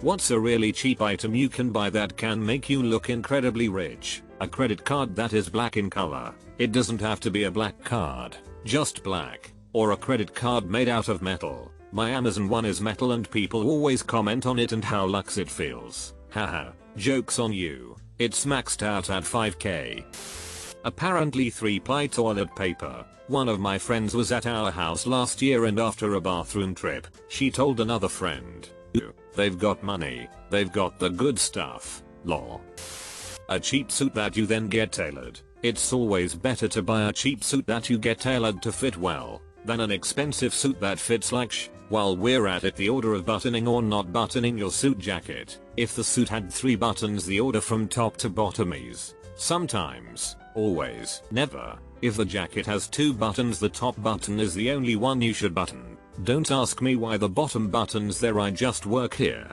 What's a really cheap item you can buy that can make you look incredibly rich? A credit card that is black in color. It doesn't have to be a black card, just black. Or a credit card made out of metal. My Amazon one is metal and people always comment on it and how luxe it feels. Haha, joke's on you. It's maxed out at 5k. Apparently 3-ply toilet paper. One of my friends was at our house last year and after a bathroom trip, she told another friend, "They've got money, they've got the good stuff, lol." A cheap suit that you then get tailored. It's always better to buy a cheap suit that you get tailored to fit well, than an expensive suit that fits like sh. While we're at it, the order of buttoning or not buttoning your suit jacket. If the suit had 3 buttons, the order from top to bottom is sometimes, always, never. If the jacket has 2 buttons, the top button is the only one you should button. Don't ask me why the bottom button's there, I just work here.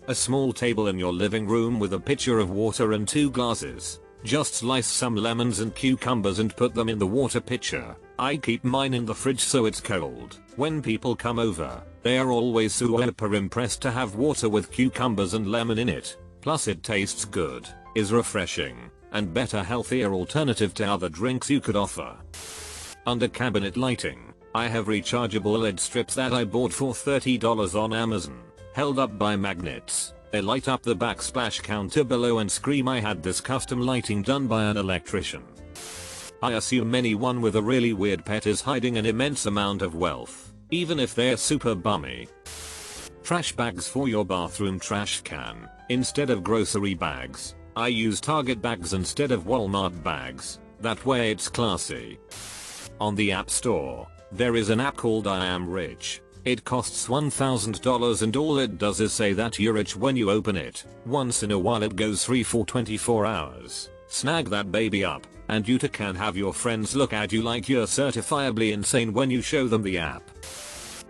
A small table in your living room with a pitcher of water and 2 glasses. Just slice some lemons and cucumbers and put them in the water pitcher. I keep mine in the fridge so it's cold. When people come over, they are always super impressed to have water with cucumbers and lemon in it. Plus it tastes good, is refreshing, and better healthier alternative to other drinks you could offer. Under cabinet lighting, I have rechargeable LED strips that I bought for $30 on Amazon, held up by magnets. They light up the backsplash counter below and scream. I had this custom lighting done by an electrician. I assume anyone with a really weird pet is hiding an immense amount of wealth, even if they're super bummy. Trash bags for your bathroom trash can. Instead of grocery bags, I use Target bags instead of Walmart bags. That way it's classy. On the App Store, there is an app called I Am Rich. It costs $1,000 and all it does is say that you're rich when you open it. Once in a while it goes free for 24 hours. Snag that baby up, and you too can have your friends look at you like you're certifiably insane when you show them the app.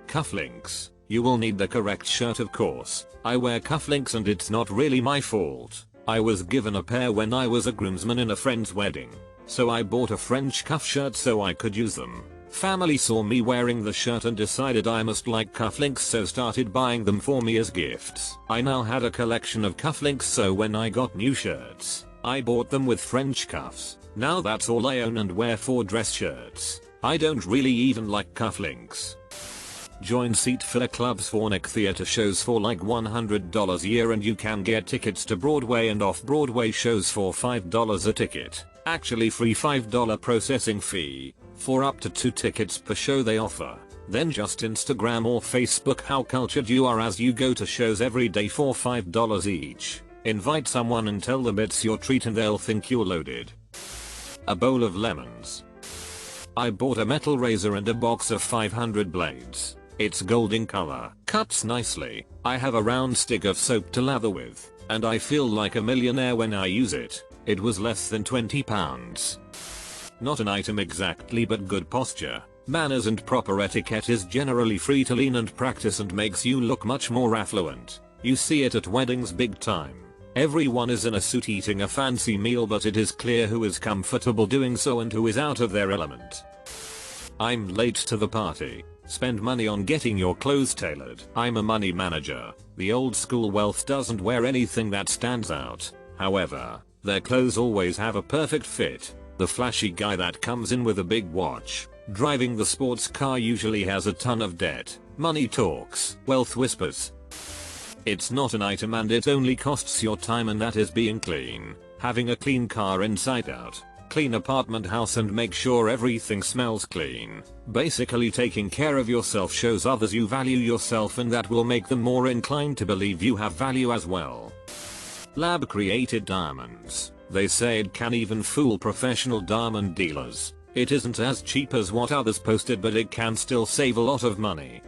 Cufflinks. You will need the correct shirt, of course. I wear cufflinks and it's not really my fault. I was given a pair when I was a groomsman in a friend's wedding, so I bought a French cuff shirt so I could use them. Family saw me wearing the shirt and decided I must like cufflinks, so started buying them for me as gifts. I now had a collection of cufflinks, so when I got new shirts, I bought them with French cuffs. Now that's all I own and wear for dress shirts. I don't really even like cufflinks. Join seat filler clubs for Nick theater shows for like $100 a year and you can get tickets to Broadway and off-Broadway shows for $5 a ticket. Actually free $5 processing fee for up to 2 tickets per show they offer. Then just Instagram or Facebook how cultured you are as you go to shows every day for $5 each. Invite someone and tell them it's your treat and they'll think you're loaded. A bowl of lemons. I bought a metal razor and a box of 500 blades. It's golden color, cuts nicely. I have a round stick of soap to lather with, and I feel like a millionaire when I use it. It was less than £20. Not an item exactly, but good posture, manners and proper etiquette is generally free to lean and practice and makes you look much more affluent. You see it at weddings big time. Everyone is in a suit eating a fancy meal, but it is clear who is comfortable doing so and who is out of their element. I'm late to the party. Spend money on getting your clothes tailored. I'm a money manager. The old school wealth doesn't wear anything that stands out. However, their clothes always have a perfect fit. The flashy guy that comes in with a big watch, driving the sports car usually has a ton of debt. Money talks, wealth whispers. It's not an item and it only costs your time, and that is being clean. Having a clean car inside out. Clean apartment house and make sure everything smells clean. Basically taking care of yourself shows others you value yourself, and that will make them more inclined to believe you have value as well. Lab created diamonds. They say it can even fool professional diamond dealers. It isn't as cheap as what others posted, but it can still save a lot of money.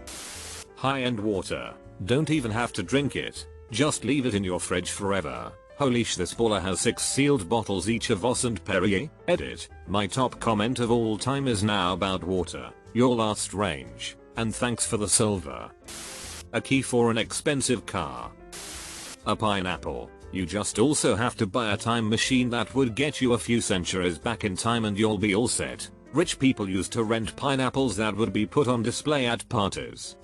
High-end water. Don't even have to drink it. Just leave it in your fridge forever. Holy sh, this baller has 6 sealed bottles each of Voss and Perrier. Edit. My top comment of all time is now about water. Your last range. And thanks for the silver. A key for an expensive car. A pineapple. You just also have to buy a time machine that would get you a few centuries back in time and you'll be all set. Rich people used to rent pineapples that would be put on display at parties.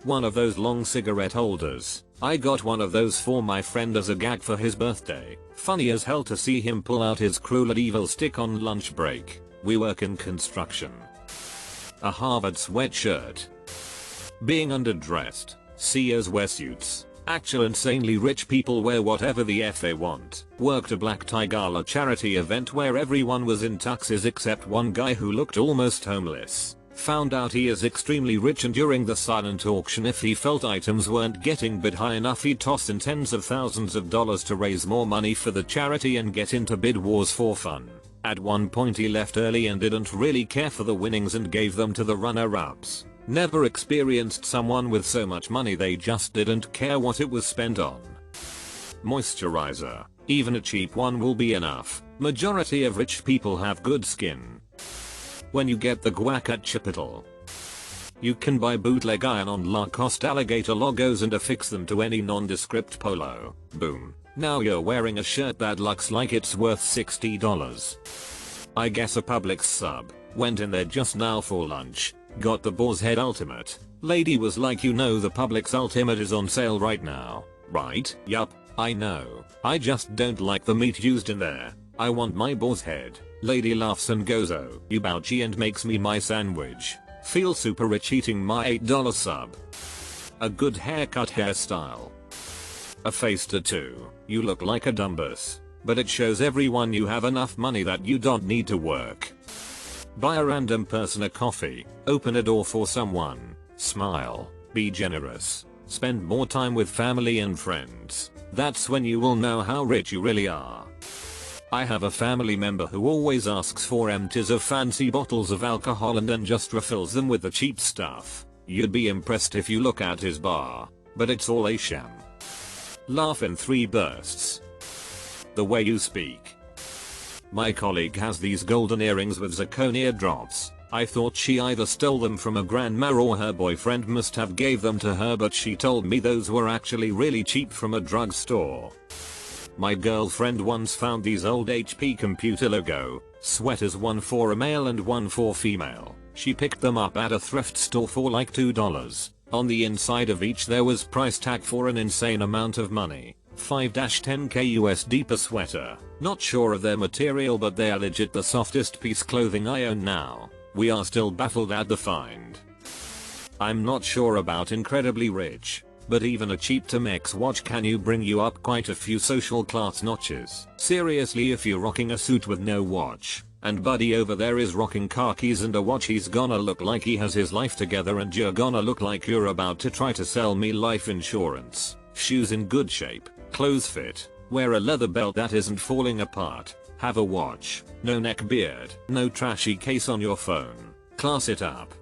One of those long cigarette holders. I got one of those for my friend as a gag for his birthday. Funny as hell to see him pull out his cruel evil stick on lunch break. We work in construction. A Harvard sweatshirt. Being underdressed. CEOs wear suits. Actual insanely rich people wear whatever the F they want. Worked a black tie gala charity event where everyone was in tuxes except one guy who looked almost homeless. Found out he is extremely rich, and during the silent auction, if he felt items weren't getting bid high enough, he'd toss in tens of thousands of dollars to raise more money for the charity and get into bid wars for fun. At one point he left early and didn't really care for the winnings and gave them to the runner-ups. Never experienced someone with so much money they just didn't care what it was spent on. Moisturizer. Even a cheap one will be enough. Majority of rich people have good skin. When you get the guac at Chipotle, you can buy bootleg iron-on Lacoste alligator logos and affix them to any nondescript polo. Boom. Now you're wearing a shirt that looks like it's worth $60. I guess a Publix sub. Went in there just now for lunch. Got the Boar's Head Ultimate. Lady was like, you know the Publix Ultimate is on sale right now, right? Yup, I know. I just don't like the meat used in there. I want my boar's head. Lady laughs and goes, oh, you bougie, and makes me my sandwich. Feel super rich eating my $8 sub. A good haircut hairstyle. A face tattoo. You look like a dumbus, but it shows everyone you have enough money that you don't need to work. Buy a random person a coffee. Open a door for someone. Smile. Be generous. Spend more time with family and friends. That's when you will know how rich you really are. I have a family member who always asks for empties of fancy bottles of alcohol and then just refills them with the cheap stuff. You'd be impressed if you look at his bar, but it's all a sham. Laugh in 3 bursts. The way you speak. My colleague has these golden earrings with zirconia drops. I thought she either stole them from a grandma or her boyfriend must have gave them to her, but she told me those were actually really cheap from a drugstore. My girlfriend once found these old HP computer logo sweaters, one for a male and one for female. She picked them up at a thrift store for like $2. On the inside of each there was price tag for an insane amount of money. 5-10k USD per sweater. Not sure of their material, but they are legit the softest piece clothing I own now. We are still baffled at the find. I'm not sure about incredibly rich, but even a cheap Timex watch can bring you up quite a few social class notches. Seriously, if you're rocking a suit with no watch, and buddy over there is rocking khakis and a watch, he's gonna look like he has his life together, and you're gonna look like you're about to try to sell me life insurance. Shoes in good shape, clothes fit, wear a leather belt that isn't falling apart, have a watch, no neck beard, no trashy case on your phone, class it up.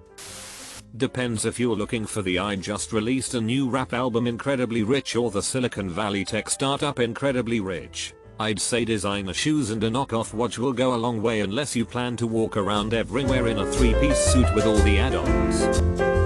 Depends if you're looking for the I just released a new rap album Incredibly Rich or the Silicon Valley tech startup Incredibly Rich. I'd say designer shoes and a knockoff watch will go a long way, unless you plan to walk around everywhere in a 3-piece suit with all the add-ons.